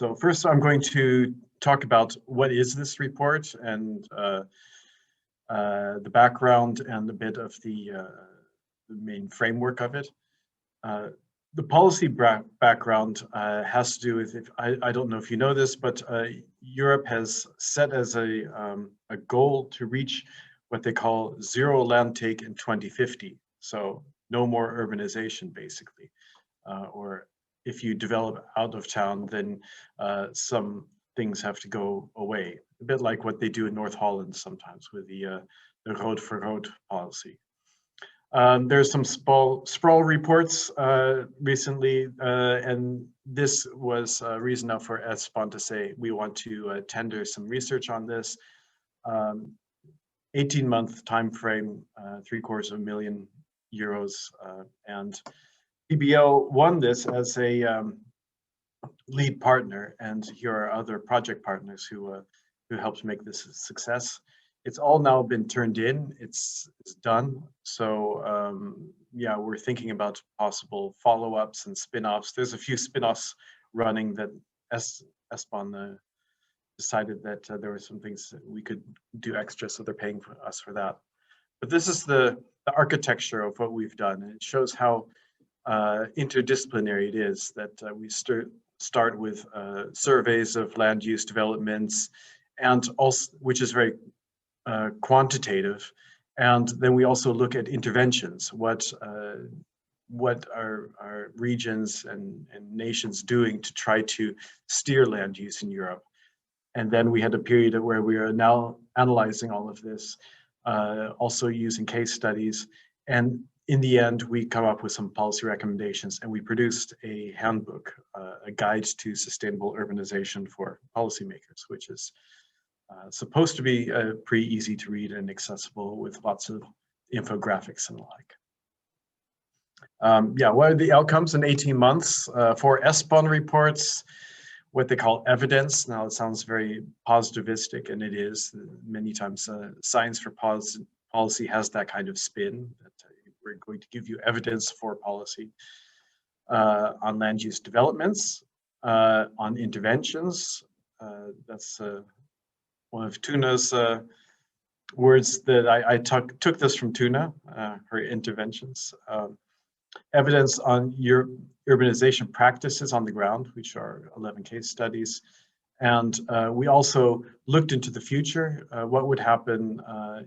So first, I'm going to talk about what is this report and the background and a bit of the main framework of it. The policy background has to do with, I don't know if you know this, but Europe has set as a goal to reach what they call zero land take in 2050. So no more urbanization, basically. Or if you develop out of town, then some things have to go away. A bit like what they do in North Holland sometimes with the road for road policy. There's some sprawl reports recently, and this was reason enough for ESPON to say we want to tender some research on this. 18-month time frame, €750,000, and PBL won this as a lead partner, and here are other project partners who helped make this a success. It's all now been turned in, it's done. So yeah, we're thinking about possible follow-ups and spin-offs. There's a few spin-offs running that ESPON decided that there were some things that we could do extra, so they're paying for us for that. But this is the architecture of what we've done, and it shows how interdisciplinary it is, that we start with surveys of land use developments, and also, which is very quantitative, and then we also look at interventions. What are regions and nations doing to try to steer land use in Europe? And then we had a period where we are now analyzing all of this, also using case studies, and in the end we come up with some policy recommendations, and we produced a handbook, a guide to sustainable urbanization for policymakers, which is supposed to be pretty easy to read and accessible with lots of infographics and the like. Yeah, what are the outcomes in 18 months? For ESPON reports, what they call evidence. Now it sounds very positivistic, and it is. Many times science for policy has that kind of spin, that we're going to give you evidence for policy. On land use developments, on interventions, that's one of Tuna's words that I took this from Tuna, her interventions. Evidence on your urbanization practices on the ground, which are 11 case studies. And we also looked into the future, what would happen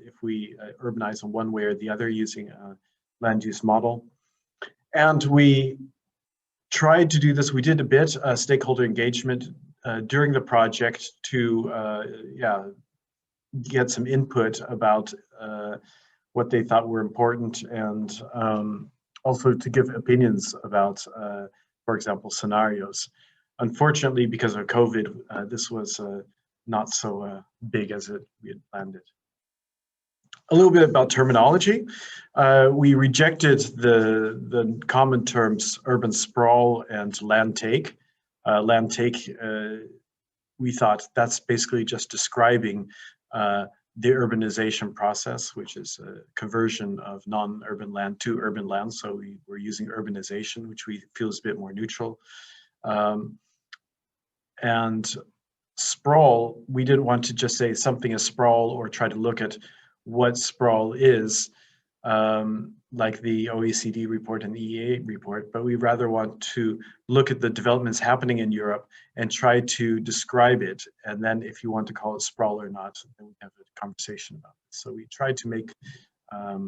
if we urbanize in one way or the other using a land use model. And we tried to do this, we did a bit stakeholder engagement during the project to yeah, get some input about what they thought were important, and also to give opinions about, for example, scenarios. Unfortunately, because of COVID, this was not so big as we had planned it. A little bit about terminology. We rejected the common terms urban sprawl and land take. Land take, we thought that's basically just describing the urbanization process, which is a conversion of non-urban land to urban land. So we're using urbanization, which we feel is a bit more neutral. And sprawl, we didn't want to just say something is sprawl or try to look at what sprawl is, like the OECD report and the EA report, but we rather want to look at the developments happening in Europe and try to describe it. And then if you want to call it sprawl or not, then we have a conversation about it. So we tried to make a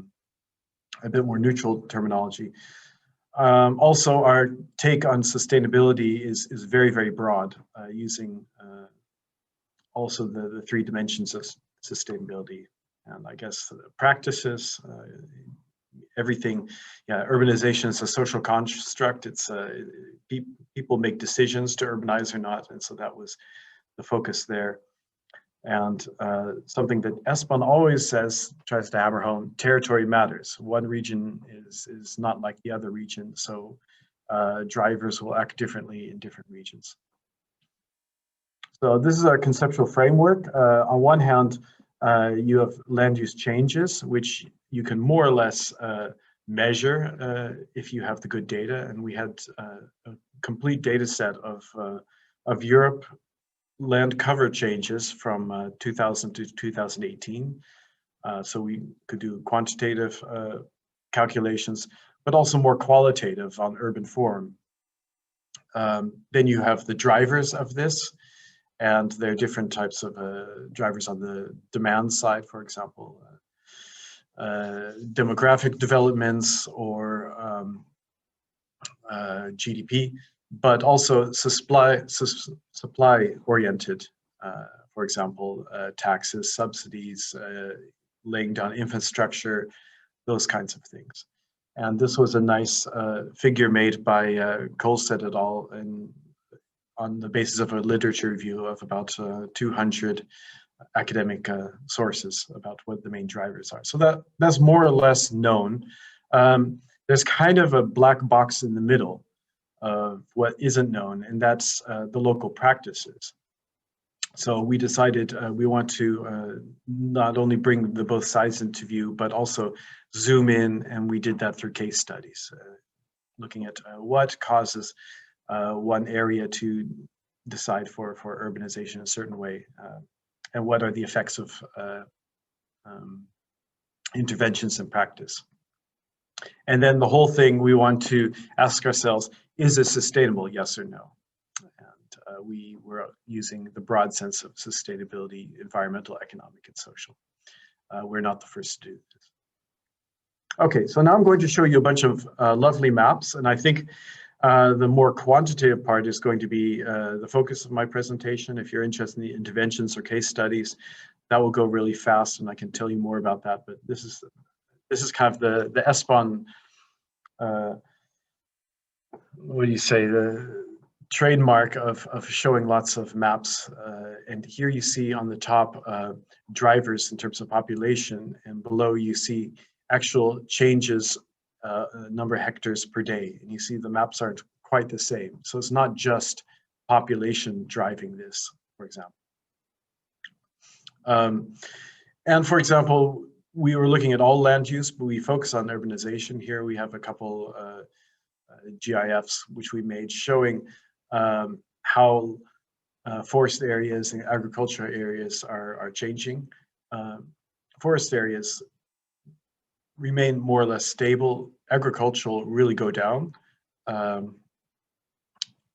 bit more neutral terminology. Also, our take on sustainability is very, very broad, using also the 3 dimensions of sustainability. And I guess the practices, everything, yeah, urbanization is a social construct. It's people make decisions to urbanize or not, and so that was the focus there. And something that ESPON always says, tries to hammer home, territory matters. One region is not like the other region, so drivers will act differently in different regions. So this is our conceptual framework. On one hand, you have land use changes, which you can more or less measure if you have the good data. And we had a complete data set of of Europe, land cover changes from 2000 to 2018. So we could do quantitative calculations, but also more qualitative on urban form. Then you have the drivers of this, and there are different types of drivers on the demand side, for example, demographic developments or GDP, but also supply-oriented, for example, taxes, subsidies, laying down infrastructure, those kinds of things. And this was a nice figure made by Kolstedt et al. On the basis of a literature review of about 200 academic sources about what the main drivers are. So that's more or less known. There's kind of a black box in the middle of what isn't known, and that's the local practices. So we decided we want to not only bring the both sides into view, but also zoom in, and we did that through case studies, looking at what causes one area to decide for urbanization a certain way, and what are the effects of interventions in practice. And then the whole thing, we want to ask ourselves, is this sustainable, yes or no? And we were using the broad sense of sustainability, environmental, economic, and social. We're not the first to do this. Okay, so now I'm going to show you a bunch of lovely maps, and I think the more quantitative part is going to be the focus of my presentation. If you're interested in the interventions or case studies, that will go really fast, and I can tell you more about that. But this is kind of the ESPON, what do you say, the trademark of showing lots of maps. And here you see on the top drivers in terms of population, and below you see actual changes, number of hectares per day. And you see the maps aren't quite the same. So it's not just population driving this, for example. And for example, we were looking at all land use, but we focus on urbanization. Here we have a couple GIFs which we made showing how forest areas and agricultural areas are changing. Forest areas remain more or less stable. Agricultural really go down.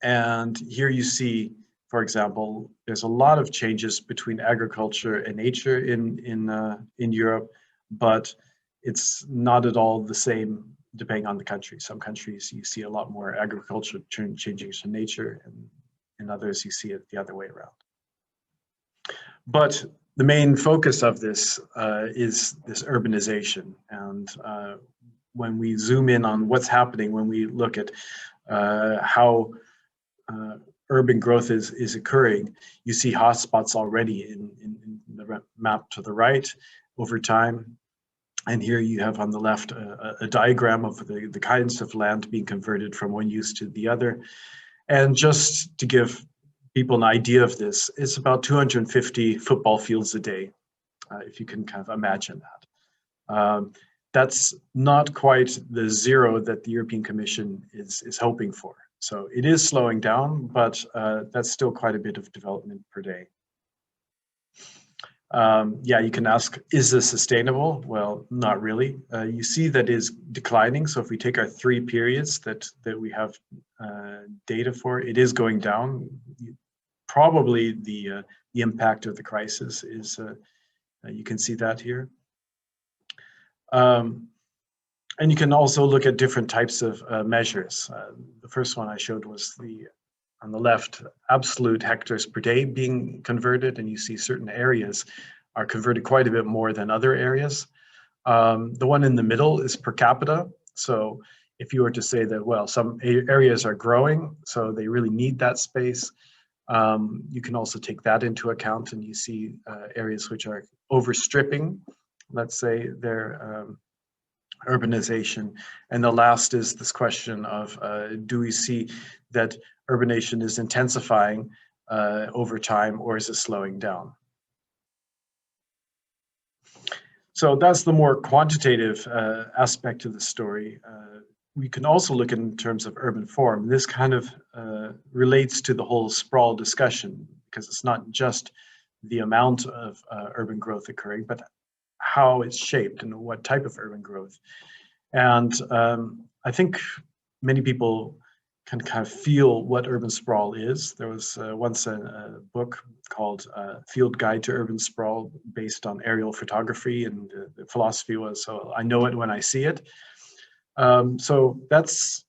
And here you see, for example, there's a lot of changes between agriculture and nature in Europe, but it's not at all the same depending on the country. Some countries you see a lot more agriculture changing to nature, and in others you see it the other way around. But the main focus of this is this urbanization. And when we zoom in on what's happening, when we look at how urban growth is occurring, you see hotspots already in the map to the right over time. And here you have on the left a diagram of the kinds of land being converted from one use to the other. And just to give people an idea of this, it's about 250 football fields a day, if you can kind of imagine that. That's not quite the zero that the European Commission is hoping for. So it is slowing down, but that's still quite a bit of development per day. Yeah, you can ask, is this sustainable? Well, not really. You see that is declining. So if we take our 3 periods that we have data for, it is going down. Probably the impact of the crisis is, you can see that here. And you can also look at different types of measures. The first one I showed was on the left, absolute hectares per day being converted, and you see certain areas are converted quite a bit more than other areas. The one in the middle is per capita. So if you were to say that, well, some areas are growing, so they really need that space, you can also take that into account, and you see areas which are overstripping, let's say, their urbanization. And the last is this question of, do we see that urbanization is intensifying over time, or is it slowing down? So that's the more quantitative aspect of the story. we can also look in terms of urban form. This kind of relates to the whole sprawl discussion, because it's not just the amount of urban growth occurring, but how it's shaped and what type of urban growth. And I think many people can kind of feel what urban sprawl is. There was once a book called Field Guide to Urban Sprawl based on aerial photography, and the philosophy was, so I know it when I see it. So that's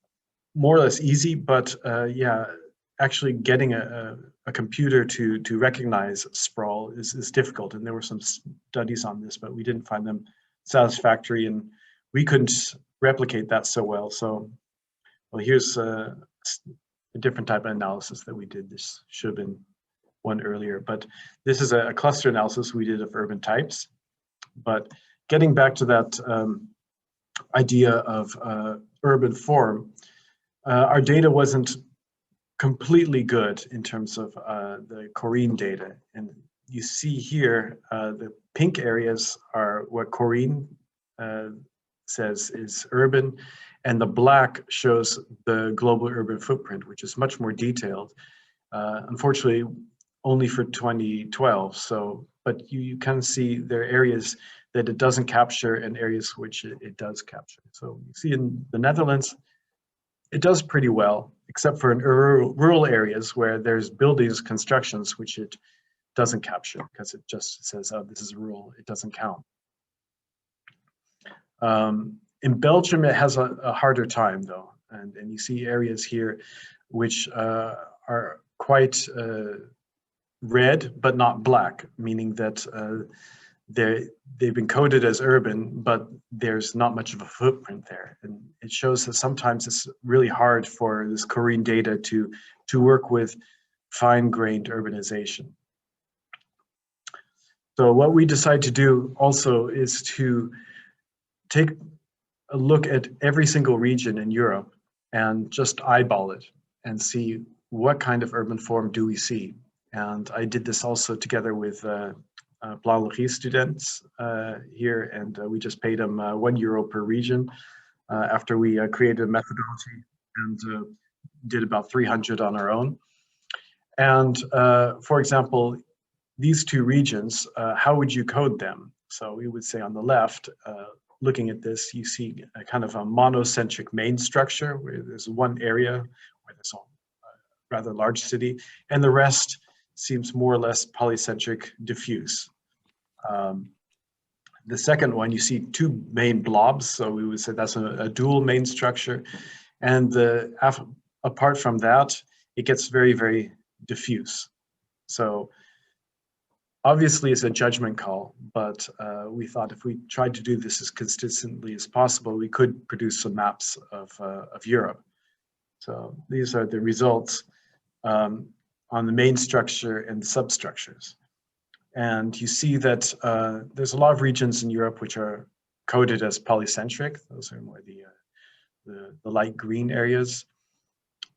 more or less easy, but yeah, actually getting a computer to recognize sprawl is difficult. And there were some studies on this, but we didn't find them satisfactory, and we couldn't replicate that so well. So, well, here's a different type of analysis that we did. This should have been one earlier, but this is a cluster analysis we did of urban types. But getting back to that idea of urban form, our data wasn't completely good in terms of the Corine data. And you see here, the pink areas are what Corine says is urban, and the black shows the global urban footprint, which is much more detailed. Unfortunately, only for 2012. So, but you can see there are areas that it doesn't capture and areas which it does capture. So you see in the Netherlands, it does pretty well, except for in rural areas where there's buildings, constructions, which it doesn't capture because it just says, oh, this is rural, it doesn't count. In Belgium, it has a harder time though. And you see areas here which are quite red, but not black, meaning that they've been coded as urban, but there's not much of a footprint there. And it shows that sometimes it's really hard for this Corine data to work with fine-grained urbanization. So what we decide to do also is to take a look at every single region in Europe and just eyeball it and see what kind of urban form do we see. And I did this also together with Blauwlogie students here, and we just paid them €1 per region after we created a methodology and did about 300 on our own. And for example, these two regions, how would you code them? So we would say on the left, looking at this, you see a kind of a monocentric main structure where there's one area where there's a rather large city, and the rest seems more or less polycentric diffuse. The second one, you see two main blobs, so we would say that's a dual main structure. And apart from that, it gets very, very diffuse. So obviously it's a judgment call, but we thought if we tried to do this as consistently as possible, we could produce some maps of Europe. So these are the results on the main structure and the substructures. And you see that there's a lot of regions in Europe which are coded as polycentric. Those are more the light green areas.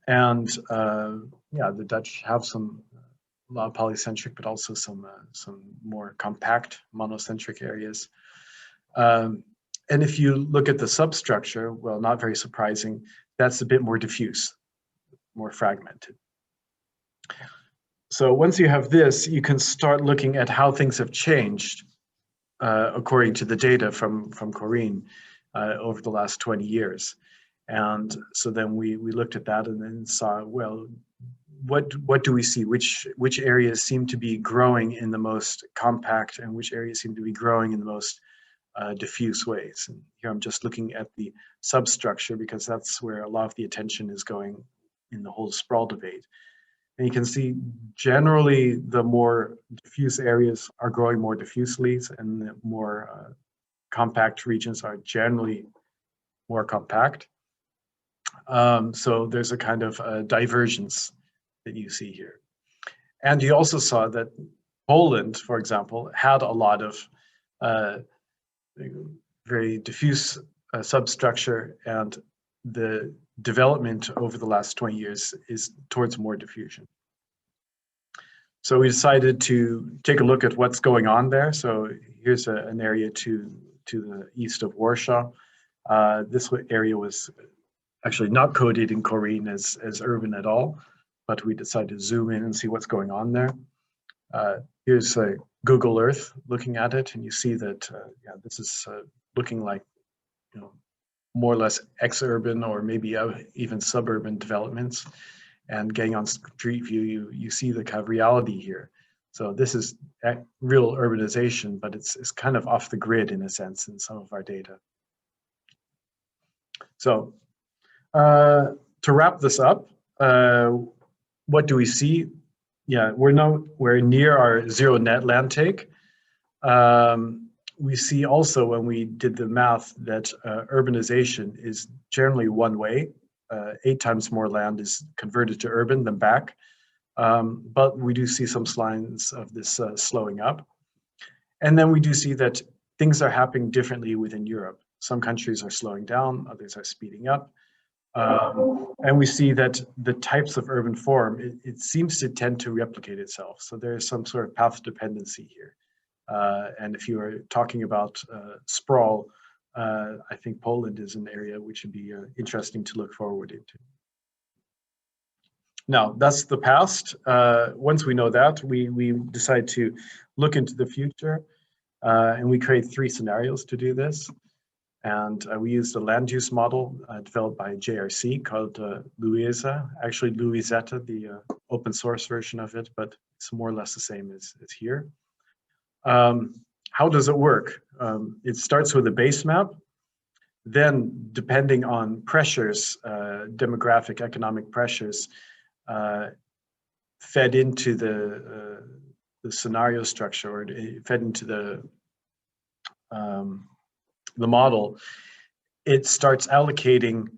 And yeah, the Dutch have a lot of polycentric, but also some more compact monocentric areas. And if you look at the substructure, well, not very surprising, that's a bit more diffuse, more fragmented. So once you have this, you can start looking at how things have changed according to the data from Corine over the last 20 years. And so then we looked at that and then saw, well, what do we see? Which areas seem to be growing in the most compact and which areas seem to be growing in the most diffuse ways? And here I'm just looking at the substructure because that's where a lot of the attention is going in the whole sprawl debate. And you can see generally the more diffuse areas are growing more diffusely, and the more compact regions are generally more compact. So there's a kind of divergence that you see here. And you also saw that Poland, for example, had a lot of very diffuse substructure, and the development over the last 20 years is towards more diffusion. So we decided to take a look at what's going on there. So here's an area to the east of Warsaw. This area was actually not coded in Korean as urban at all, but we decided to zoom in and see what's going on there. Here's Google Earth looking at it, and you see that yeah, this is looking like, you know, more or less ex-urban or maybe even suburban developments. And getting on Street View, you see the kind of reality here. So this is real urbanization, but it's kind of off the grid in a sense in some of our data. So to wrap this up, what do we see? Yeah, we're near our zero net land take. We see also when we did the math that urbanization is generally one way. 8 times more land is converted to urban than back. But we do see some signs of this slowing up. And then we do see that things are happening differently within Europe. Some countries are slowing down, others are speeding up. And we see that the types of urban form, it seems to tend to replicate itself. So there's some sort of path dependency here. And if you are talking about sprawl, I think Poland is an area which would be interesting to look forward into. Now, that's the past. Once we know that, we decide to look into the future, and we create 3 scenarios to do this. And we used a land use model developed by JRC called Louisa. Actually, Louisetta, the open source version of it, but it's more or less the same as here. How does it work? It starts with a base map. Then, depending on pressures, demographic, economic pressures, fed into the scenario structure, or fed into the model, it starts allocating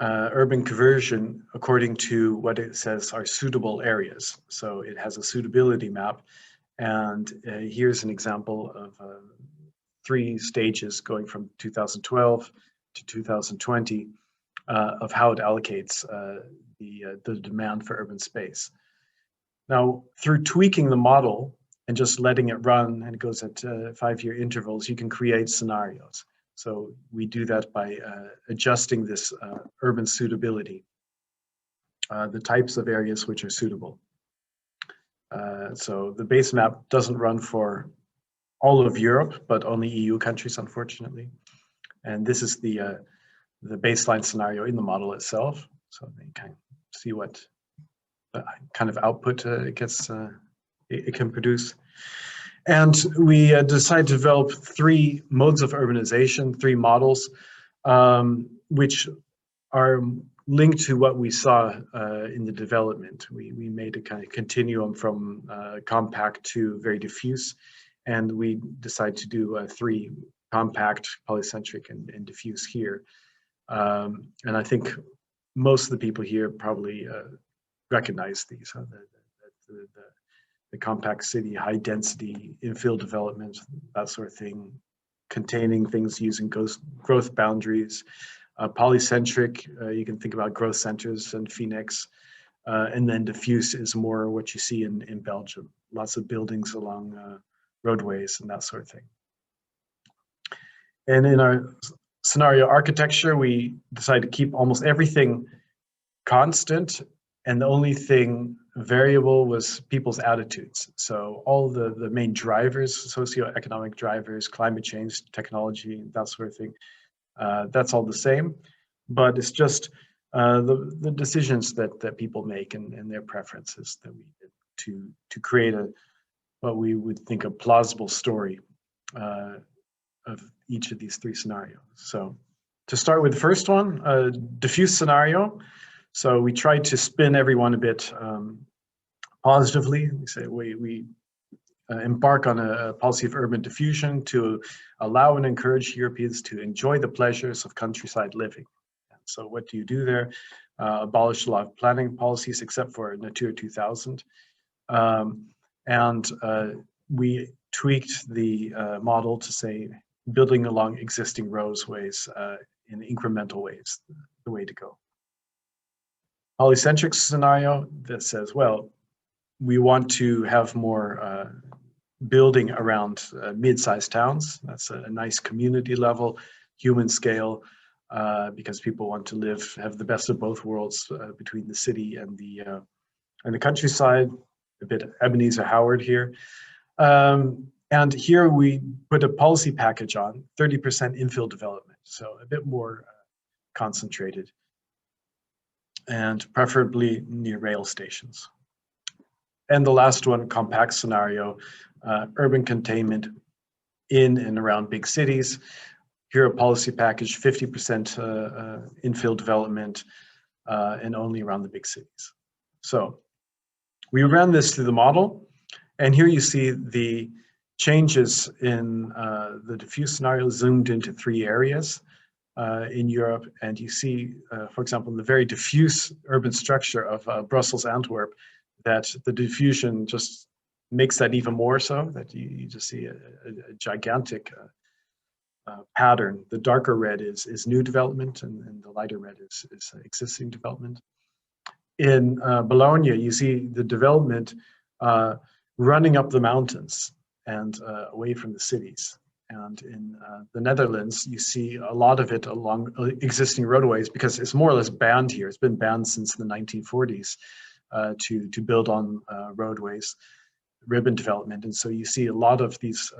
urban conversion according to what it says are suitable areas. So it has a suitability map. And here's an example of 3 stages going from 2012 to 2020 of how it allocates the demand for urban space. Now, through tweaking the model and just letting it run, and it goes at 5-year intervals, you can create scenarios. So we do that by adjusting this urban suitability, the types of areas which are suitable. So the base map doesn't run for all of Europe, but only EU countries, unfortunately. And this is the baseline scenario in the model itself. So you can see what kind of output it can produce. And we decided to develop 3 modes of urbanization, 3 models, which are linked to what we saw in the development. We made a kind of continuum from compact to very diffuse, and we decided to do 3: compact, polycentric, and diffuse here. And I think most of the people here probably recognize these, the compact city, high density, infill development, that sort of thing, containing things using growth boundaries. Polycentric, you can think about growth centers and Phoenix, and then diffuse is more what you see in Belgium, lots of buildings along roadways and that sort of thing. And in our scenario architecture, we decided to keep almost everything constant, and the only thing variable was people's attitudes. So all the main drivers, socioeconomic drivers, climate change, technology, that sort of thing, that's all the same, but it's just the decisions that people make and their preferences that we did to create what we would think a plausible story of each of these 3 scenarios. So to start with the first one, a diffuse scenario. So we tried to spin everyone a bit positively. We say we embark on a policy of urban diffusion to allow and encourage Europeans to enjoy the pleasures of countryside living. So what do you do there? Abolish a lot of planning policies except for Natura 2000. And we tweaked the model to say building along existing roadways in incremental ways, the way to go. Polycentric scenario that says, well, we want to have more building around mid-sized towns. That's a nice community level, human scale, because people want to have the best of both worlds between the city and the countryside. A bit Ebenezer Howard here. And here we put a policy package on 30% infill development, so a bit more concentrated, and preferably near rail stations. And the last one, compact scenario, urban containment in and around big cities. Here a policy package, 50% infill development and only around the big cities. So we ran this through the model, and here you see the changes in the diffuse scenario zoomed into 3 areas in Europe. And you see, for example, in the very diffuse urban structure of Brussels, Antwerp, that the diffusion just makes that even more so, that you just see a gigantic pattern. The darker red is new development, and the lighter red is existing development. In Bologna, you see the development running up the mountains and away from the cities. And in the Netherlands, you see a lot of it along existing roadways, because it's more or less banned here. It's been banned since the 1940s to build on roadways, ribbon development. And so you see a lot of these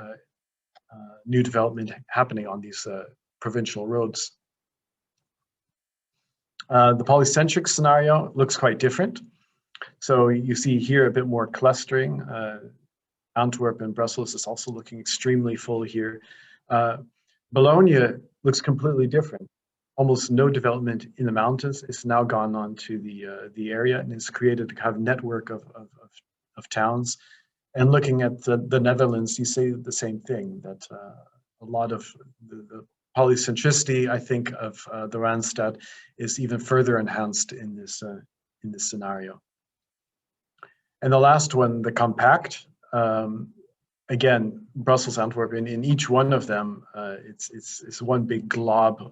new development happening on these provincial roads. The polycentric scenario looks quite different. So you see here a bit more clustering. Antwerp and Brussels is also looking extremely full here. Bologna looks completely different. Almost no development in the mountains. It's now gone on to the area, and it's created a kind of network of towns. And looking at the Netherlands, you see the same thing, that a lot of the polycentricity, I think, of the Randstad is even further enhanced in this scenario. And the last one, the compact, again, Brussels, Antwerp, in each one of them, it's one big glob.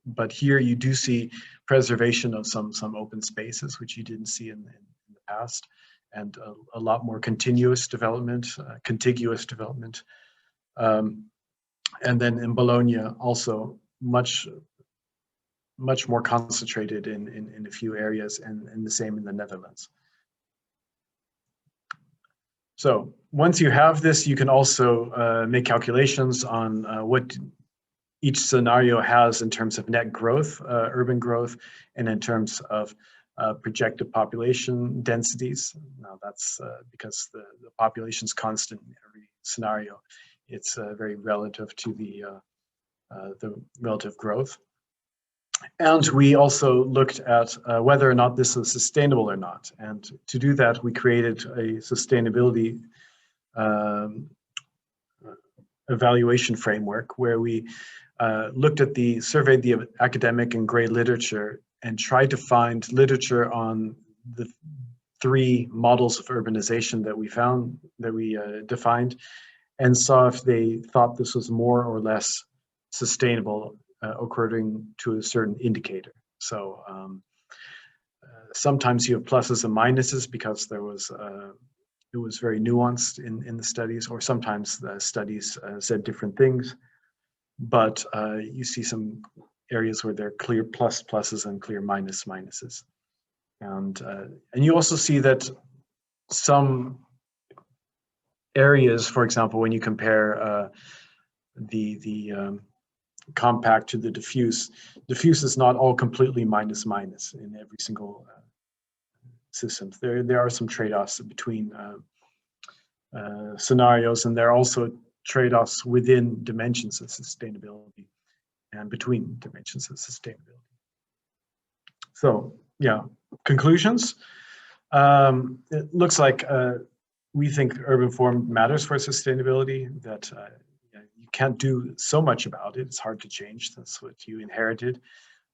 But here you do see preservation of some open spaces, which you didn't see in the past, and a lot more contiguous development. And then in Bologna, also much more concentrated in a few areas, and the same in the Netherlands. So once you have this, you can also make calculations on what each scenario has in terms of net growth, urban growth, and in terms of projected population densities. Now that's because the population's constant in every scenario. It's very relative to the relative growth. And we also looked at whether or not this was sustainable or not. And to do that, we created a sustainability evaluation framework, where we surveyed the academic and grey literature and tried to find literature on the 3 models of urbanization that we defined, and saw if they thought this was more or less sustainable according to a certain indicator. So sometimes you have pluses and minuses because it was very nuanced in the studies, or sometimes the studies said different things. But you see some areas where there are clear pluses and clear minuses. And you also see that some areas, for example, when you compare the compact to the diffuse is not all completely minus in every single system. There are some trade-offs between scenarios, and there are also trade-offs within dimensions of sustainability and between dimensions of sustainability. So yeah, conclusions. It looks like we think urban form matters for sustainability, that you can't do so much about it. It's hard to change. That's what you inherited.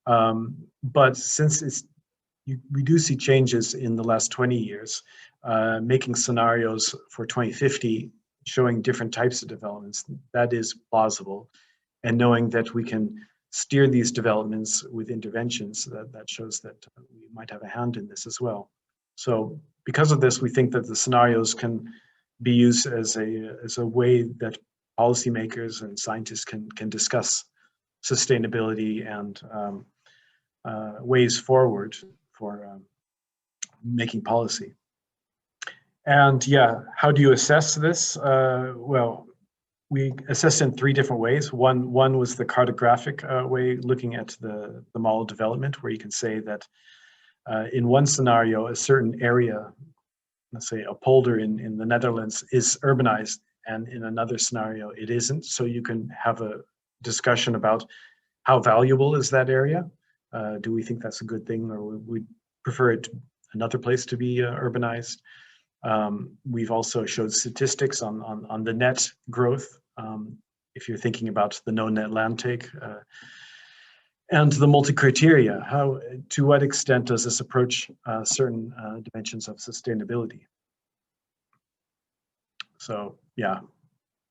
But since we do see changes in the last 20 years, making scenarios for 2050 showing different types of developments, that is plausible. And knowing that we can steer these developments with interventions, that shows that we might have a hand in this as well. So because of this, we think that the scenarios can be used as a way that policymakers and scientists can discuss sustainability and ways forward for making policy. And yeah, how do you assess this? Well, we assessed in 3 different ways. One was the cartographic way, looking at the model development, where you can say that in one scenario, a certain area, let's say a polder in the Netherlands, is urbanized, and in another scenario it isn't. So you can have a discussion about how valuable is that area. Do we think that's a good thing, or would we prefer it another place to be urbanized? We've also showed statistics on the net growth, if you're thinking about the no net land take, and the multi-criteria. To what extent does this approach certain dimensions of sustainability? So yeah,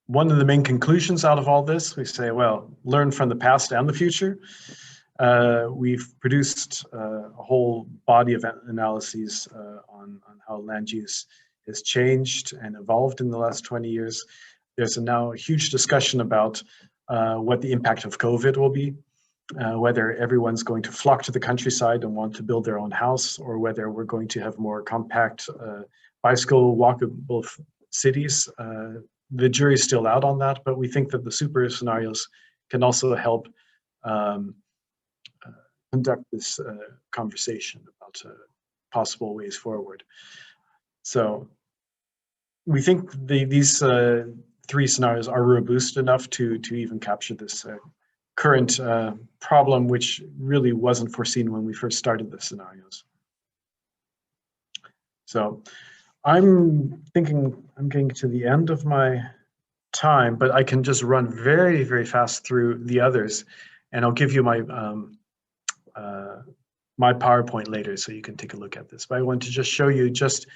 one of the main conclusions out of all this, we say, well, learn from the past and the future. We've produced a whole body of analyses on how land use has changed and evolved in the last 20 years. There's now a huge discussion about what the impact of COVID will be, whether everyone's going to flock to the countryside and want to build their own house, or whether we're going to have more compact bicycle walkable cities. The jury's still out on that, but we think that the super scenarios can also help conduct this conversation about possible ways forward. So we think these 3 scenarios are robust enough to even capture this current problem, which really wasn't foreseen when we first started the scenarios. So I'm thinking I'm getting to the end of my time, but I can just run very, very fast through the others, and I'll give you my my PowerPoint later so you can take a look at this. But I want to just show you, just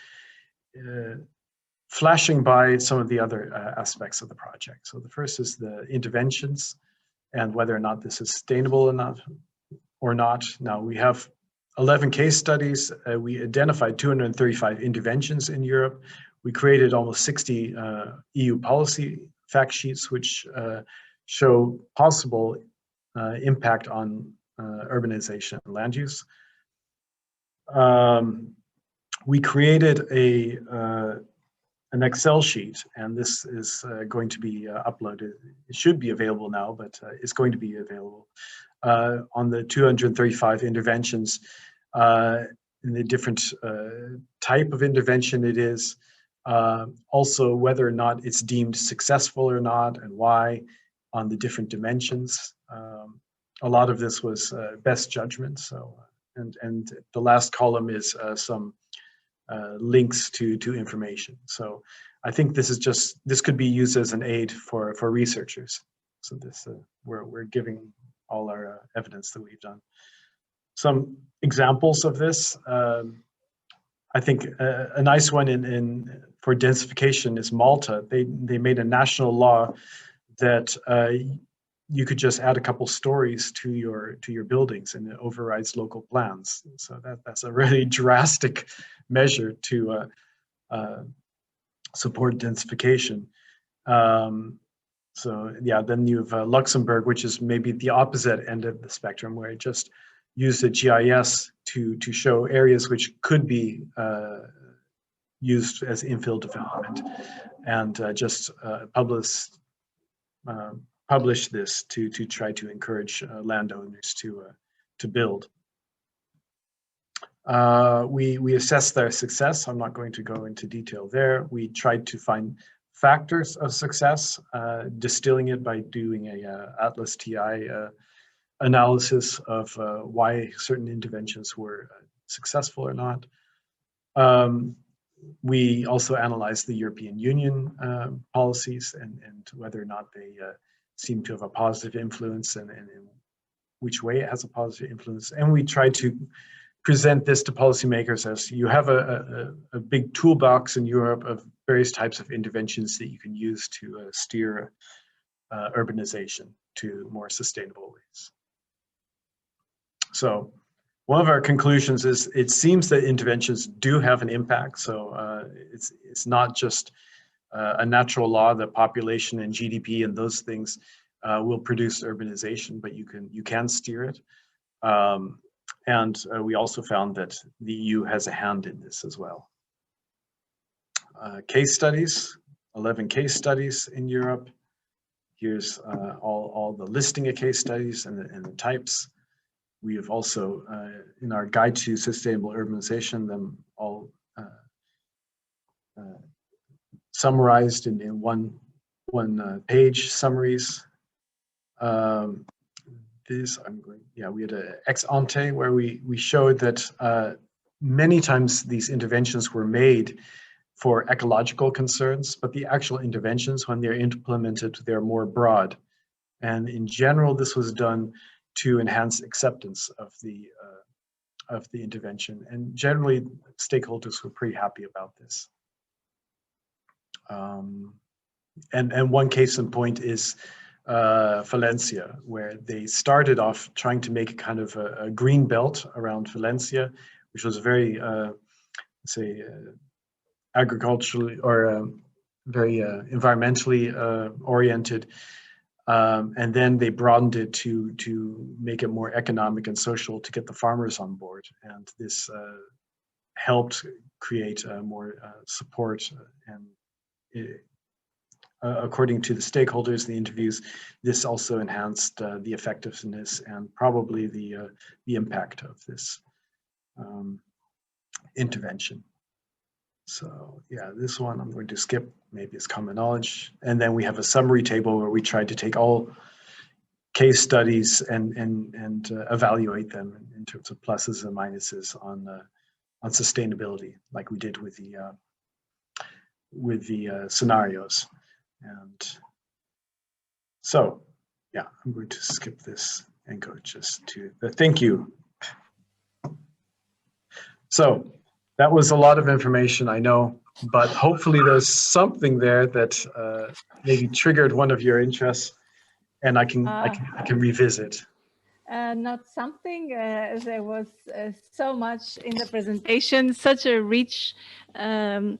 flashing by some of the other aspects of the project. So the first is the interventions and whether or not this is sustainable or not. Now we have 11 case studies. We identified 235 interventions in Europe. We created almost 60 EU policy fact sheets, which show possible impact on urbanization and land use. We created an Excel sheet, and this is going to be uploaded. It should be available now, but it's going to be available on the 235 interventions, in the different type of intervention it is, also whether or not it's deemed successful or not, and why, on the different dimensions. A lot of this was best judgment. So, and the last column is some links to information. So I think this could be used as an aid for researchers. So this we're giving all our evidence that we've done. Some examples of this. I think a nice one for densification is Malta. They made a national law that you could just add a couple stories to your buildings, and it overrides local plans. So that's a really drastic measure to support densification. So yeah, then you have Luxembourg, which is maybe the opposite end of the spectrum, where it just used the GIS to show areas which could be used as infill development, and just publish this to try to encourage landowners to build. We assessed their success. I'm not going to go into detail there. We tried to find factors of success, distilling it by doing a Atlas TI analysis of why certain interventions were successful or not. We also analyzed the European Union policies and whether or not they seem to have a positive influence, and in which way it has a positive influence. And we tried to present this to policymakers as you have a big toolbox in Europe of various types of interventions that you can use to steer urbanization to more sustainable ways. So one of our conclusions is it seems that interventions do have an impact. So it's not just a natural law that population and GDP and those things will produce urbanization, but you can steer it. And we also found that the EU has a hand in this as well. Case studies, 11 case studies in Europe. Here's all the listing of case studies and the types. We have also, in our guide to sustainable urbanization, them all summarized in one page summaries. We had an ex ante where we showed that many times these interventions were made for ecological concerns, but the actual interventions, when they're implemented, they're more broad. And in general, this was done to enhance acceptance of the intervention. And generally, stakeholders were pretty happy about this. And one case in point is Valencia, where they started off trying to make a kind of a green belt around Valencia, which was very, agriculturally or very environmentally oriented. And then they broadened it to make it more economic and social to get the farmers on board. And this helped create more support. And according to the stakeholders in the interviews, this also enhanced the effectiveness and probably the impact of this intervention. So yeah, this one I'm going to skip, maybe it's common knowledge. And then we have a summary table where we tried to take all case studies and evaluate them in terms of pluses and minuses on sustainability, like we did with the scenarios. And so, yeah, I'm going to skip this and go just to the thank you. So that was a lot of information, I know, but hopefully there's something there that maybe triggered one of your interests, and I can revisit. Not something. There was so much in the presentation, such a rich plethora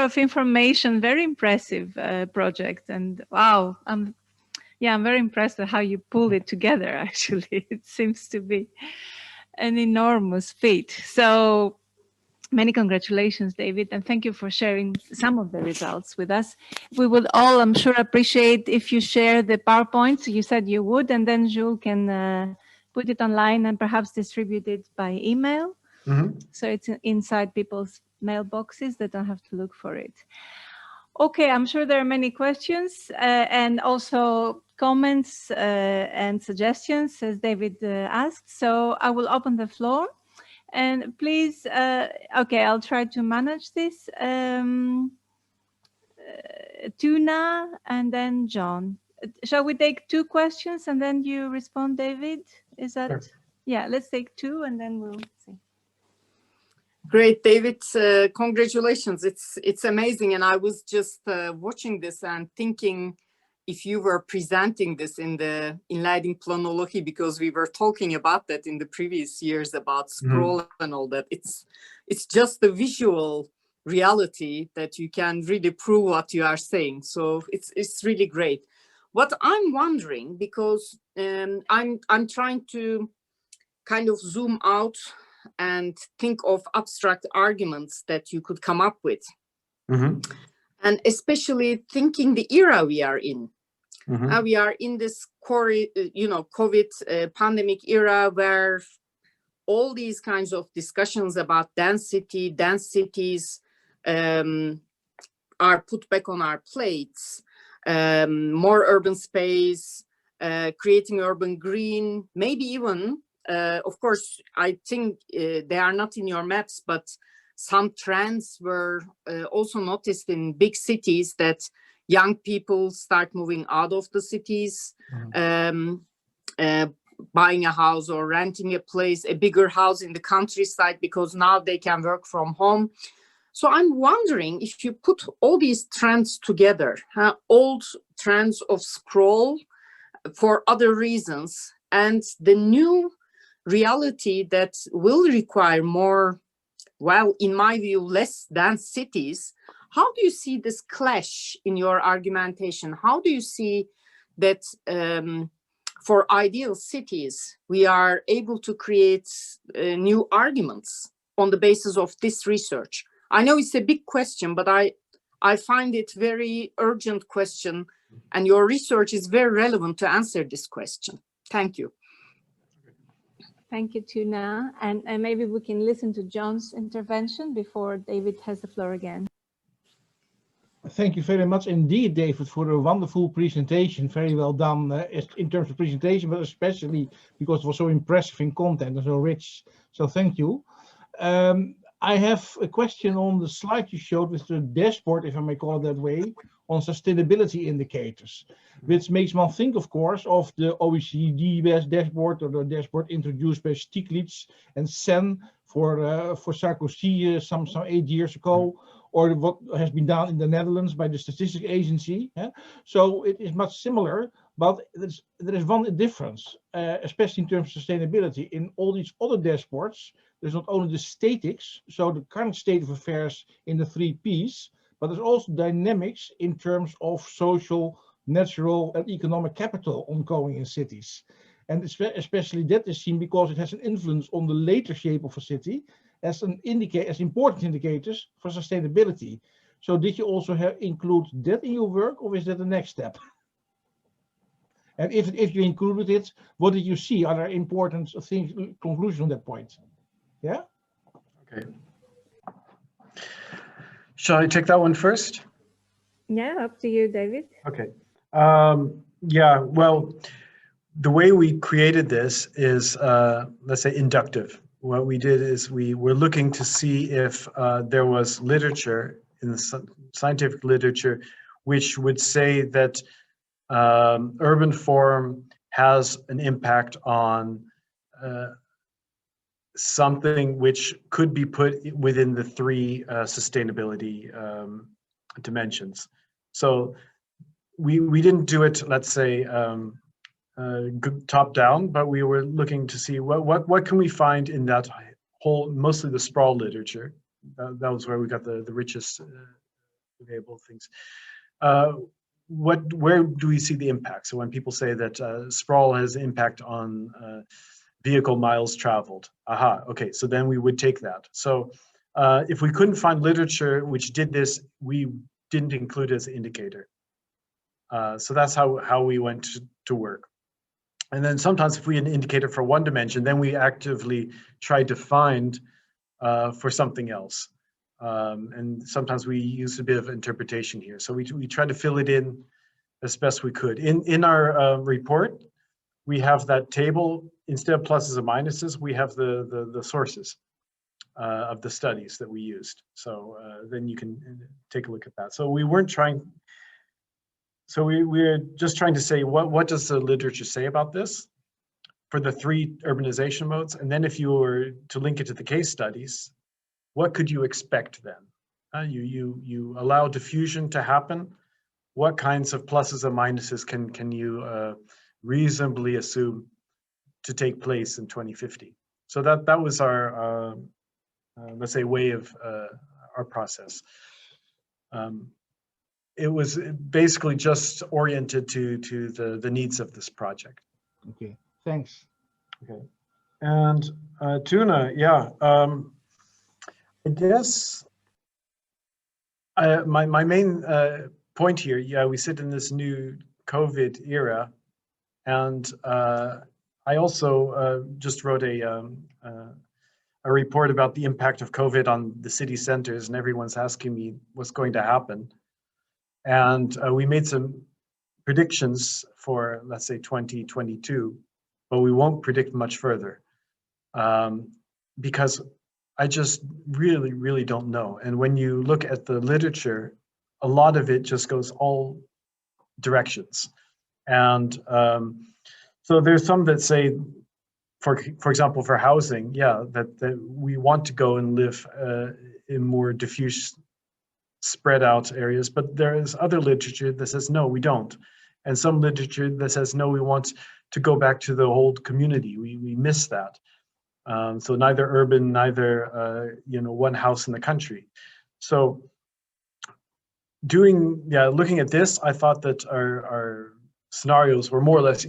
of information. Very impressive project, and wow, I'm very impressed with how you pulled it together. Actually, it seems to be an enormous feat. So many congratulations, David, and thank you for sharing some of the results with us. We would all, I'm sure, appreciate if you share the PowerPoints. You said you would, and then Jules can put it online and perhaps distribute it by email. Mm-hmm. So it's inside people's mailboxes. They don't have to look for it. Okay, I'm sure there are many questions and also comments and suggestions, as David asked. So I will open the floor. And please, okay, I'll try to manage this. Tuna and then John. Shall we take 2 questions and then you respond, David? Is that? Sure. Yeah, let's take 2 and then we'll see. Great, David. Congratulations. It's amazing. And I was just watching this and thinking if you were presenting this in the inleiding planology, because we were talking about that in the previous years about sprawl and all that. It's just the visual reality that you can really prove what you are saying. So it's really great. What I'm wondering, because I'm trying to kind of zoom out and think of abstract arguments that you could come up with. And especially thinking the era we are in. We are in this COVID pandemic era where all these kinds of discussions about dense cities are put back on our plates. More urban space, creating urban green, maybe even, of course, I think they are not in your maps, but some trends were also noticed in big cities that young people start moving out of the cities, buying a house or renting a place, a bigger house in the countryside, because now they can work from home. So I'm wondering if you put all these trends together, old trends of sprawl for other reasons, and the new reality that will require more, well, in my view, less dense cities. How do you see this clash in your argumentation? How do you see that for ideal cities, we are able to create new arguments on the basis of this research? I know it's a big question, but I find it very urgent question, and your research is very relevant to answer this question. Thank you. Thank you, Tuna. And maybe we can listen to John's intervention before David has the floor again. Thank you very much indeed, David, for a wonderful presentation. Very well done in terms of presentation, but especially because it was so impressive in content and so rich. So thank you. I have a question on the slide you showed with the dashboard, if I may call it that way, on sustainability indicators, which makes one think, of course, of the OECD dashboard, or the dashboard introduced by Stiglitz and Sen for Sarkozy some 8 years ago, or what has been done in the Netherlands by the Statistics Agency. So it is much similar, but there is one difference, especially in terms of sustainability. In all these other dashboards, there's not only the statics, so the current state of affairs in the 3 Ps, but there's also dynamics in terms of social, natural, and economic capital ongoing in cities. And especially that is seen because it has an influence on the later shape of a city as important indicators for sustainability. So did you also include that in your work, or is that the next step? And if you included it, what did you see? Are there important things, conclusions on that point? Yeah? Okay. Shall I take that one first? Yeah, up to you, David. Okay. Yeah, well, the way we created this is, let's say, inductive. What we did is we were looking to see if there was literature in the scientific literature which would say that urban form has an impact on something which could be put within the 3 sustainability dimensions. So we didn't do it, let's say, top down, but we were looking to see what can we find in that whole, mostly the sprawl literature. That was where we got the richest available things. Where do we see the impact? So when people say that sprawl has impact on vehicle miles traveled, okay, so then we would take that. So if we couldn't find literature which did this, we didn't include it as an indicator. So that's how we went to work. And then sometimes if we had an indicator for one dimension, then we actively tried to find for something else. And sometimes we use a bit of interpretation here. So we tried to fill it in as best we could. In our report, we have that table. Instead of pluses and minuses, we have the sources of the studies that we used. So then you can take a look at that. So we weren't trying. So we're just trying to say, what does the literature say about this for the 3 urbanization modes? And then if you were to link it to the case studies, what could you expect then? You allow diffusion to happen. What kinds of pluses and minuses can you reasonably assume to take place in 2050? So that was our, let's say, way of our process. It was basically just oriented to the needs of this project. Okay, thanks. Okay, and Tuna, yeah, I guess my main point here, yeah, we sit in this new COVID era, and I also just wrote a report about the impact of COVID on the city centers, and everyone's asking me what's going to happen. And we made some predictions for, let's say, 2022, but we won't predict much further because I just really don't know. And when you look at the literature, a lot of it just goes all directions. And so there's some that say, for example, for housing, yeah, that we want to go and live in more diffuse, spread out areas, but there is other literature that says no, we don't, and some literature that says no, we want to go back to the old community. We miss that. So neither urban, neither one house in the country. So looking at this, I thought that our scenarios were more or less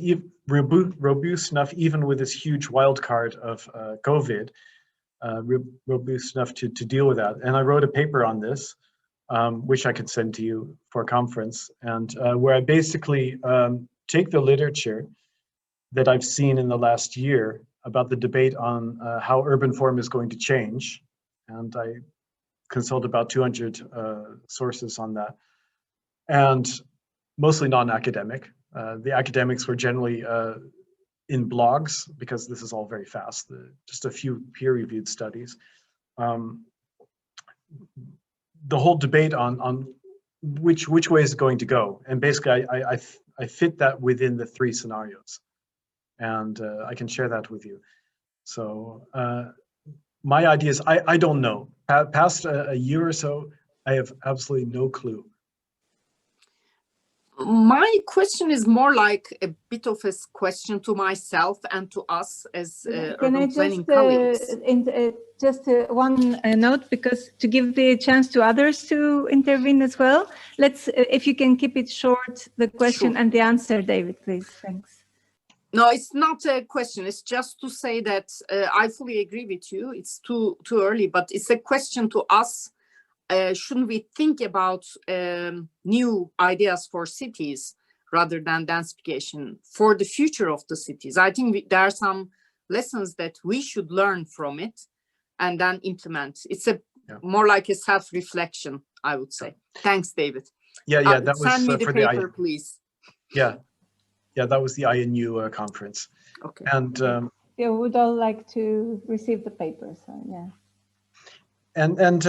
robust enough, even with this huge wild card of COVID, robust enough to deal with that. And I wrote a paper on this, which I could send to you for a conference, and where I basically take the literature that I've seen in the last year about the debate on how urban form is going to change. And I consult about 200 sources on that, and mostly non-academic. The academics were generally in blogs, because this is all very fast, just a few peer-reviewed studies. The whole debate on which way is it going to go, and basically I fit that within the 3 scenarios, and I can share that with you. So my idea is I don't know. Past a year or so, I have absolutely no clue. My question is more like a bit of a question to myself and to us as urban planning colleagues. Just one note, because to give the chance to others to intervene as well. Let's, if you can keep it short, the question and the answer, David, please. Thanks. No, it's not a question. It's just to say that I fully agree with you. It's too early, but it's a question to us. Shouldn't we think about new ideas for cities rather than densification for the future of the cities? I think there are some lessons that we should learn from it and then implement. It's more like a self-reflection, I would say. Thanks, David. Yeah, that was send me the for paper, please. Yeah, that was the INU conference. Okay. And we would all like to receive the paper. So yeah. And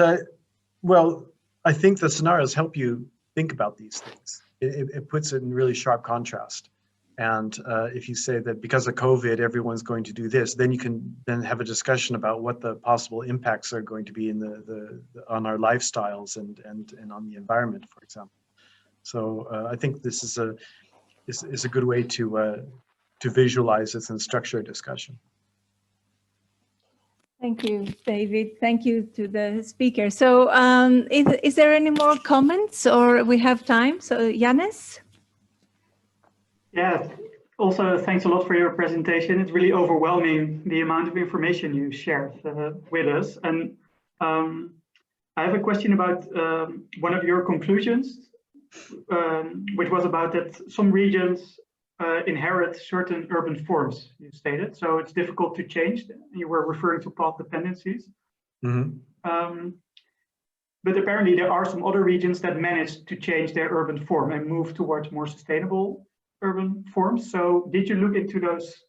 well, I think the scenarios help you think about these things. It puts it in really sharp contrast. And if you say that because of COVID, everyone's going to do this, then you can then have a discussion about what the possible impacts are going to be in on our lifestyles and on the environment, for example. So I think this is a good way to visualize this and structure a discussion. Thank you, David. Thank you to the speaker. So is there any more comments, or we have time? So Yannis? Yeah, also thanks a lot for your presentation. It's really overwhelming, the amount of information you shared with us. And I have a question about one of your conclusions, which was about that some regions inherit certain urban forms, you stated. So it's difficult to change. You were referring to path dependencies. Mm-hmm. But apparently there are some other regions that manage to change their urban form and move towards more sustainable urban forms. So did you look into those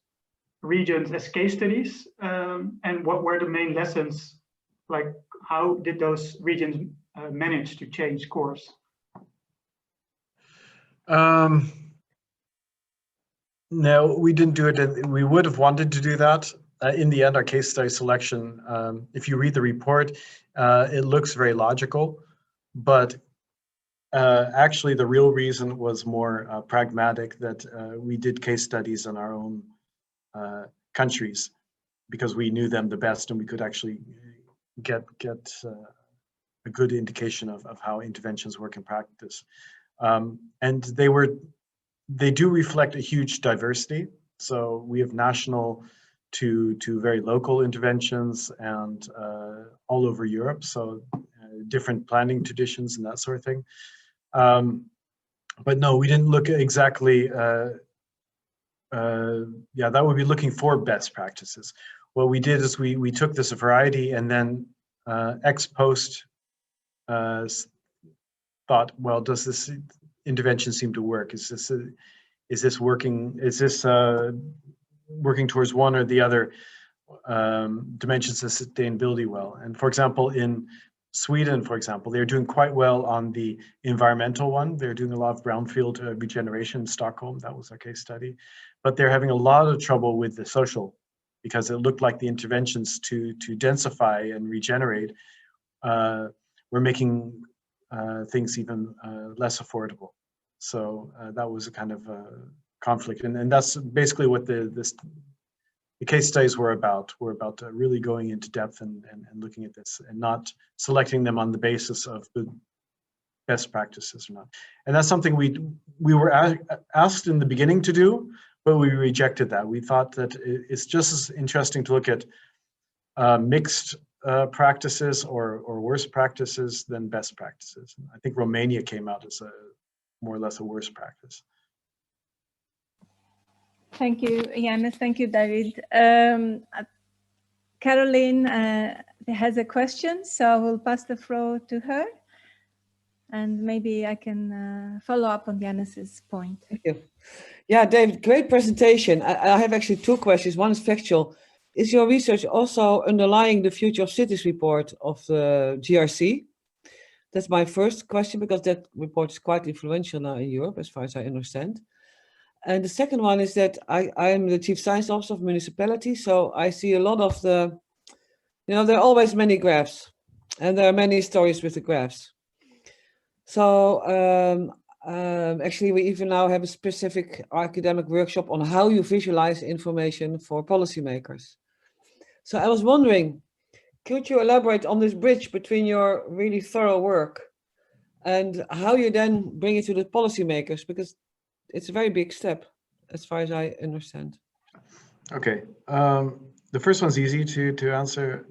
regions as case studies? And what were the main lessons? Like, how did those regions manage to change course? No, we didn't do it. We would have wanted to do that. In the end, our case study selection, if you read the report, it looks very logical, but actually the real reason was more pragmatic, that we did case studies in our own countries because we knew them the best, and we could actually get a good indication of how interventions work in practice. And they do reflect a huge diversity. So we have national to very local interventions, and all over Europe. So different planning traditions and that sort of thing. But no, we didn't look at exactly, yeah, that would be looking for best practices. What we did is we took this variety and then ex post thought, well, does this intervention seem to work? Is this working? Is this working towards one or the other dimensions of sustainability well? And for example, in Sweden, for example, they're doing quite well on the environmental one. They're doing a lot of brownfield regeneration in Stockholm. That was our case study. But they're having a lot of trouble with the social, because it looked like the interventions to densify and regenerate were making things even less affordable. So that was a kind of conflict. And that's basically what the case studies were about. We're about really going into depth and looking at this, and not selecting them on the basis of best practices or not. And that's something we were asked in the beginning to do, but we rejected that. We thought that it's just as interesting to look at mixed practices or worst practices than best practices. I think Romania came out as more or less a worst practice. Thank you, Janus. Thank you, David. Caroline has a question, so I will pass the floor to her. And maybe I can follow up on Janus's point. Thank you. Yeah, David, great presentation. I have actually two questions. One is factual. Is your research also underlying the Future of Cities report of the GRC? That's my first question, because that report is quite influential now in Europe, as far as I understand. And the second one is that I am the Chief Science Officer of municipality, so I see a lot of the, there are always many graphs, and there are many stories with the graphs. So actually, we even now have a specific academic workshop on how you visualize information for policymakers. So I was wondering, could you elaborate on this bridge between your really thorough work and how you then bring it to the policymakers? Because it's a very big step, as far as I understand. Okay. The first one's easy to answer.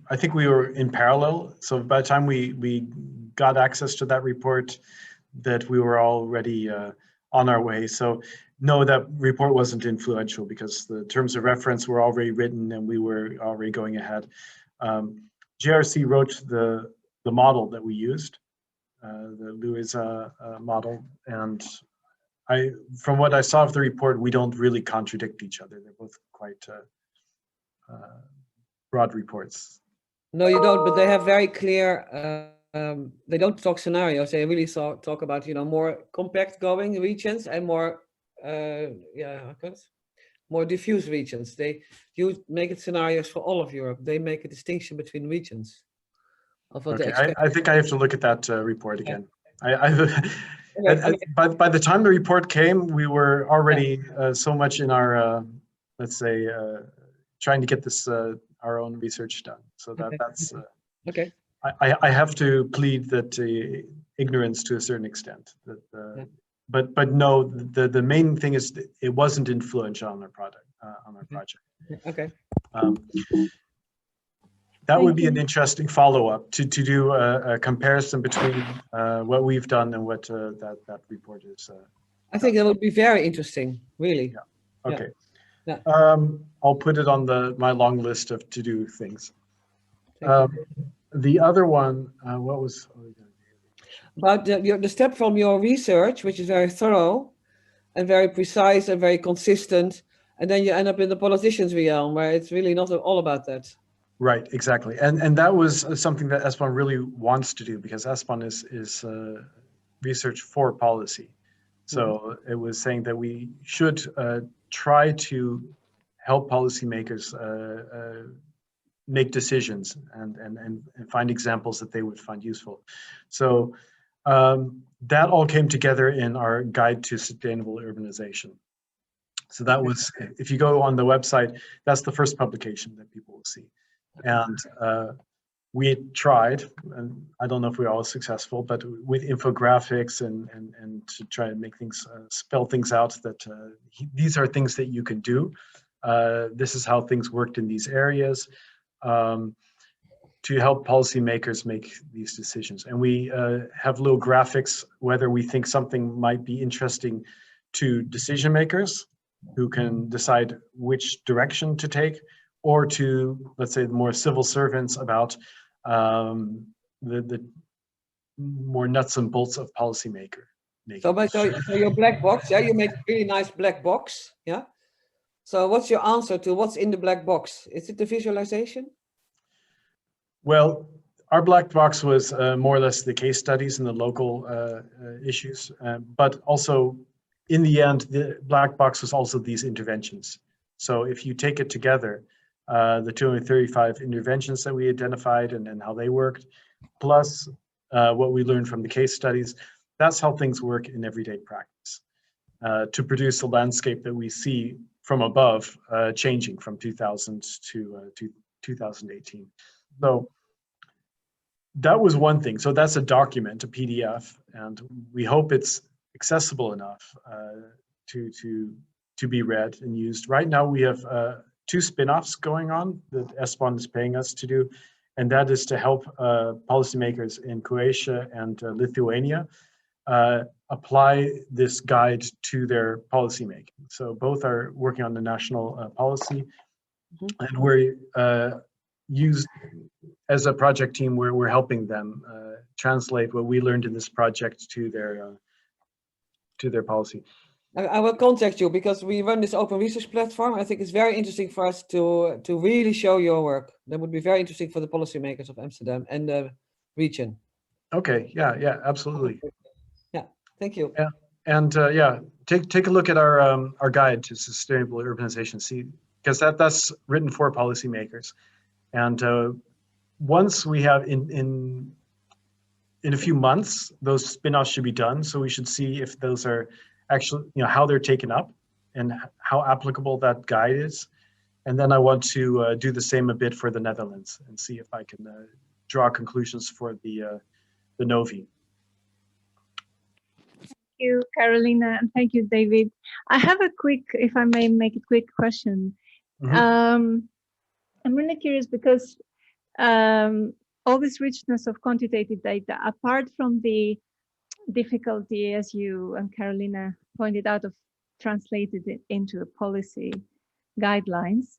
I think we were in parallel. So by the time we got access to that report, that we were already on our way. So no, that report wasn't influential because the terms of reference were already written and we were already going ahead. GRC wrote the model that we used, the Lewis model, and from what I saw of the report, we don't really contradict each other. They're both quite broad reports. No, you don't, but they have very clear, they don't talk scenarios. They really talk about, more compact going regions and more, more diffuse regions. You make it scenarios for all of Europe. They make a distinction between regions. Of what Okay, I think I have to look at that report again. Okay. By the time the report came, we were already so much in our, let's say, trying to get this our own research done. So that's okay. I have to plead that ignorance to a certain extent. That, but no, the main thing is it wasn't influential on our product on our project. Okay. That would be an interesting follow-up to do a comparison between what we've done and what that report is. I think that would be very interesting, really. Yeah. Okay. Yeah. I'll put it on my long list of to-do things. The other one, what was? About the step from your research, which is very thorough and very precise and very consistent, and then you end up in the politician's realm where it's really not all about that. Right, exactly, and that was something that ESPON really wants to do, because ESPON is research for policy. So it was saying that we should try to help policymakers make decisions and find examples that they would find useful. So that all came together in our guide to sustainable urbanization. So that was, if you go on the website, that's the first publication that people will see. And we tried, and I don't know if we were all successful, but with infographics and to try to make things, spell things out that these are things that you can do. This is how things worked in these areas, to help policymakers make these decisions. And we have little graphics, whether we think something might be interesting to decision makers who can decide which direction to take, or to, let's say, more civil servants about the more nuts and bolts of policymaker making. So your black box, yeah, you make a really nice black box, yeah? So what's your answer to what's in the black box? Is it the visualization? Well, our black box was more or less the case studies and the local issues, but also in the end, the black box was also these interventions. So if you take it together, the 235 interventions that we identified and how they worked, plus what we learned from the case studies, that's how things work in everyday practice, to produce a landscape that we see from above changing from 2000 to 2018. So that was one thing. So that's a document, a PDF, and we hope it's accessible enough to be read and used. Right now we have 2 spin-offs going on that ESPON is paying us to do, and that is to help policymakers in Croatia and Lithuania apply this guide to their policymaking. So both are working on the national policy, and we're used as a project team. We're helping them translate what we learned in this project to their policy. I will contact you because we run this open research platform. I think it's very interesting for us to really show your work. That would be very interesting for the policymakers of Amsterdam and the region. Okay, yeah, absolutely. Yeah, thank you. Yeah, and yeah, take a look at our guide to sustainable urbanization. See, because that's written for policymakers, and once we have in a few months, those spin-offs should be done. So we should see if those are actually, how they're taken up and how applicable that guide is. And then I want to do the same a bit for the Netherlands and see if I can draw conclusions for the Novi. Thank you, Carolina, and thank you, David. I have a quick, if I may make a quick question. I'm really curious because all this richness of quantitative data, apart from the difficulty, as you and Carolina pointed out, of translating it into a policy guidelines,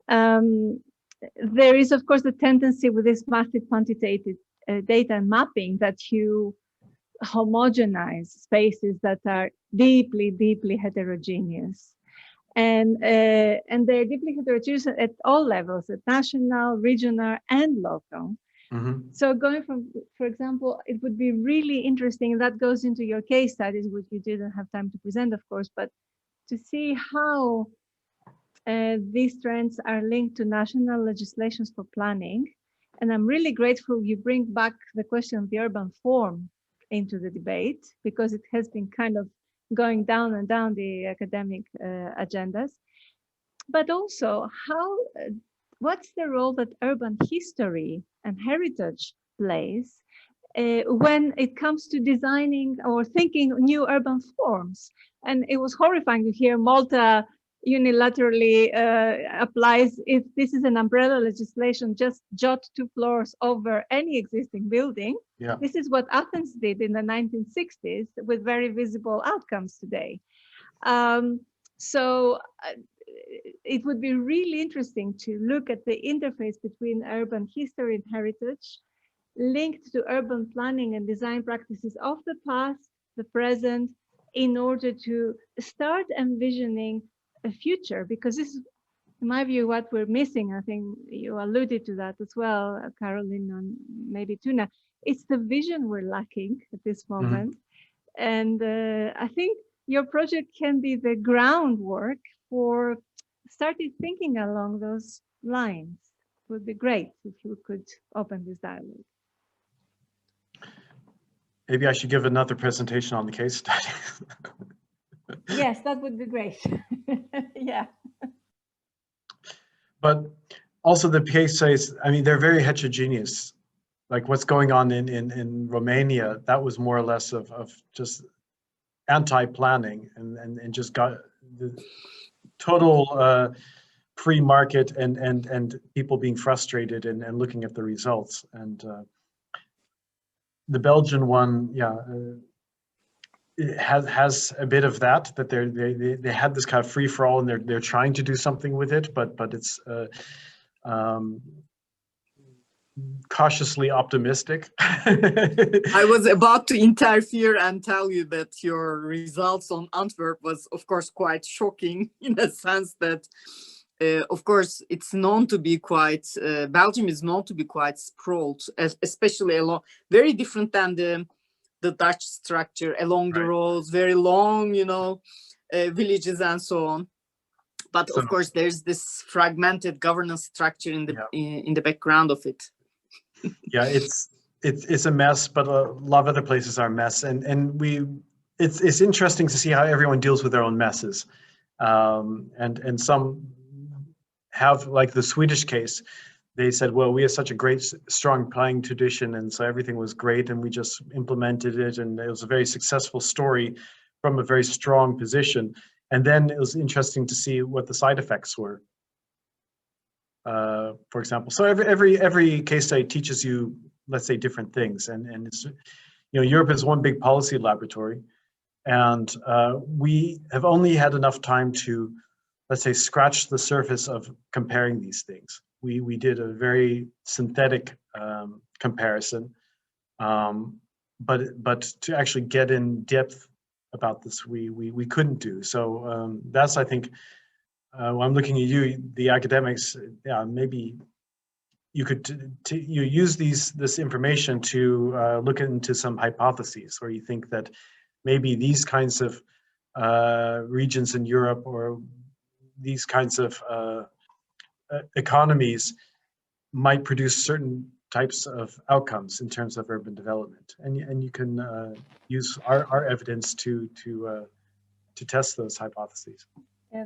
there is, of course, the tendency with this massive quantitative data mapping that you homogenize spaces that are deeply, deeply heterogeneous. And they're deeply heterogeneous at all levels, at national, regional, and local. So going from, for example, it would be really interesting, and that goes into your case studies, which you didn't have time to present, of course, but to see how these trends are linked to national legislations for planning. And I'm really grateful you bring back the question of the urban form into the debate, because it has been kind of going down and down the academic agendas. But also how what's the role that urban history and heritage plays when it comes to designing or thinking new urban forms? And it was horrifying to hear Malta unilaterally applies, if this is an umbrella legislation, just jot 2 floors over any existing building. Yeah. This is what Athens did in the 1960s with very visible outcomes today. So it would be really interesting to look at the interface between urban history and heritage linked to urban planning and design practices of the past, the present, in order to start envisioning a future, because this is, in my view, what we're missing. I think you alluded to that as well, Caroline, and maybe Tuna. It's the vision we're lacking at this moment. And I think your project can be the groundwork for starting thinking along those lines. It would be great if you could open this dialogue. Maybe I should give another presentation on the case study. Yes, that would be great. Yeah. But also the case studies, I mean, they're very heterogeneous. Like what's going on in Romania, that was more or less of just anti-planning and just got the total free market and people being frustrated and looking at the results. And the Belgian one, yeah, it has a bit of that they had this kind of free for all, and they're trying to do something with it, but it's cautiously optimistic. I was about to interfere and tell you that your results on Antwerp was, of course, quite shocking in the sense that, of course, it's known to be quite, Belgium is known to be quite sprawled, especially along, very different than the Dutch structure along the roads, very long, villages and so on. But of course, there's this fragmented governance structure in the background of it. Yeah, it's a mess, but a lot of other places are a mess, and it's interesting to see how everyone deals with their own messes, and some have, like the Swedish case, they said, well, we have such a great, strong planning tradition, and so everything was great, and we just implemented it, and it was a very successful story from a very strong position. And then it was interesting to see what the side effects were. For example, so every case study teaches you, let's say, different things, and it's, you know, Europe is one big policy laboratory, and we have only had enough time to, let's say, scratch the surface of comparing these things. We did a very synthetic comparison, but to actually get in depth about this, we couldn't do. So that's, I think, when I'm looking at you, the academics, yeah, maybe you could you use this information to look into some hypotheses where you think that maybe these kinds of regions in Europe, or these kinds of economies, might produce certain types of outcomes in terms of urban development, and you can use our evidence to test those hypotheses.